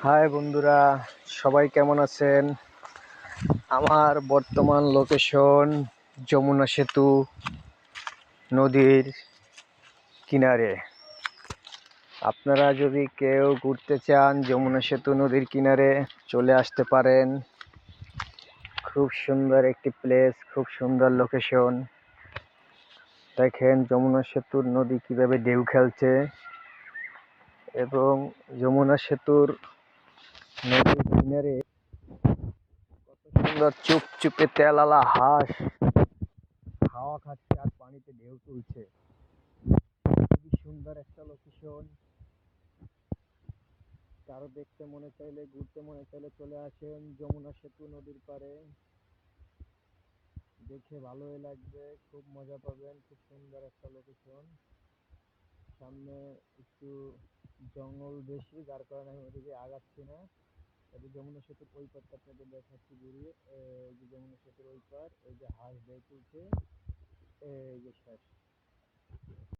High বন্ধুরা, সবাই কেমন আছেন? আমার বর্তমান লোকেশন যমুনা সেতু নদীর কিনারে। আপনারা যদি কেউ ঘুরতে চান যমুনা সেতু নদীর কিনারে চলে আসতে পারেন। খুব সুন্দর একটি প্লেস, খুব সুন্দর লোকেশন। দেখেন যমুনা সেতুর নদী কিভাবে ঢেউ খেলছে এবং যমুনা সেতুর নদীর কিনারে কত সুন্দর চুপচুপে তেলালা হাঁস হাওয়া খাচ্ছে আর পানিতে ঢেউ তুলছে। খুবই সুন্দর একটা লোকেশন। কারো দেখতে মনে চাইলে, ঘুরতে মনে চাইলে চলে আসেন যমুনা সেতু নদীর পাড়ে। দেখে ভালোই লাগবে, খুব মজা পাবেন। খুব সুন্দর একটা লোকেশন। সামনে একটু জঙ্গল বেশি, যার কারণে আমি ওদিকে আগাচ্ছি না। তবে যমুনা সেতুর ওই পারটা আপনাদের দেখাচ্ছি ঘুরিয়ে। এই যে যমুনা সেতুর ওই পার, এই যে হাঁস ঢেউ তুলছে, এই যে শেষ।